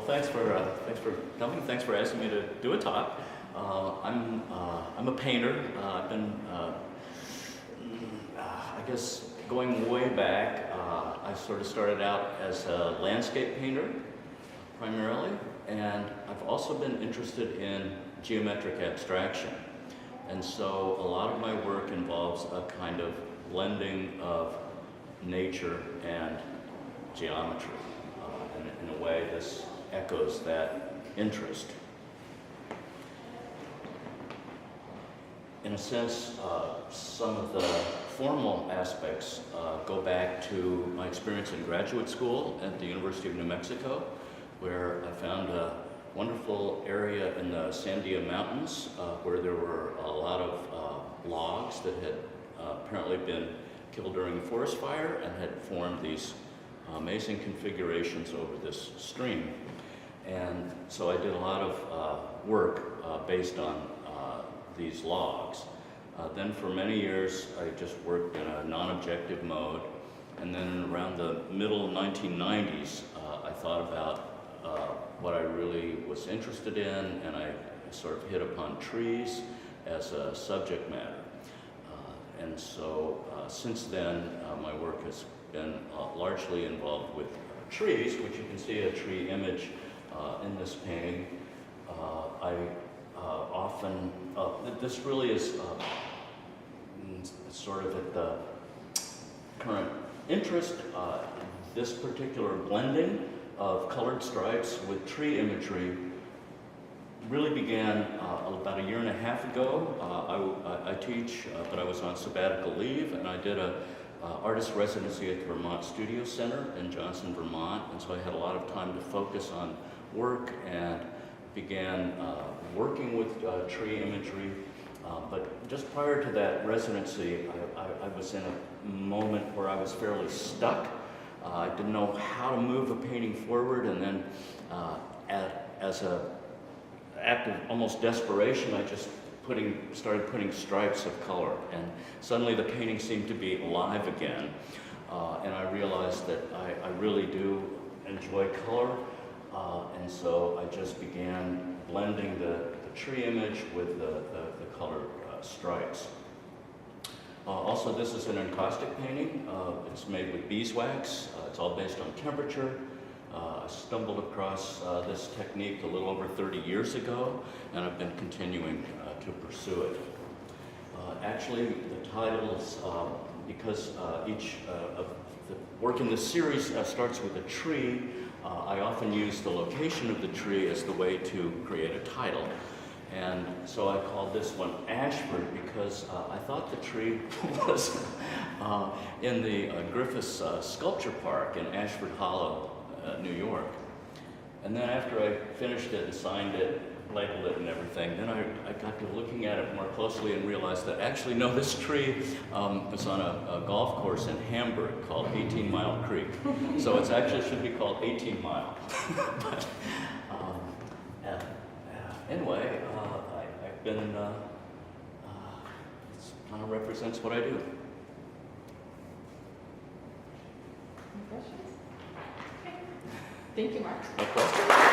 thanks for coming. Thanks for asking me to do a talk. I'm a painter. I've been, I guess, going way back. I sort of started out as a landscape painter, primarily, and I've also been interested in geometric abstraction. And so a lot of my work involves a kind of blending of nature and geometry. And in a way, this echoes that interest. In a sense, some of the formal aspects go back to my experience in graduate school at the University of New Mexico, where I found a wonderful area in the Sandia Mountains where there were a lot of logs that had apparently been killed during a forest fire and had formed these amazing configurations over this stream. And so I did a lot of work based on these logs. Then for many years I just worked in a non-objective mode, and then around the middle 1990s I thought about what I really was interested in, and I sort of hit upon trees as a subject matter. And so since then my work has been largely involved with trees, which you can see a tree image in this painting. I often, this really is sort of at the current interest. This particular blending of colored stripes with tree imagery really began about a year and a half ago. I teach, but I was on sabbatical leave, and I did a artist residency at the Vermont Studio Center in Johnson, Vermont, and so I had a lot of time to focus on work and began working with tree imagery. But just prior to that residency, I was in a moment where I was fairly stuck. I didn't know how to move a painting forward, and then as an act of almost desperation, I just started putting stripes of color, and suddenly the painting seemed to be alive again. And I realized that I really do enjoy color, and so I just began blending the tree image with the colored stripes. Also, this is an encaustic painting. It's made with beeswax. It's all based on temperature. I stumbled across this technique a little over 30 years ago, and I've been continuing to pursue it. Actually, the titles, because each of the work in this series starts with a tree, I often use the location of the tree as the way to create a title. And so I called this one Ashford because I thought the tree was in the Griffiths Sculpture Park in Ashford Hollow, New York. And then after I finished it and signed it, labeled it and everything, then I got to looking at it more closely and realized that actually, no, this tree was on a golf course in Hamburg called 18 Mile Creek. So it actually should be called 18 Mile. But anyway, I've been, it kind of represents what I do. Any questions? Okay. Thank you, Mark. No questions?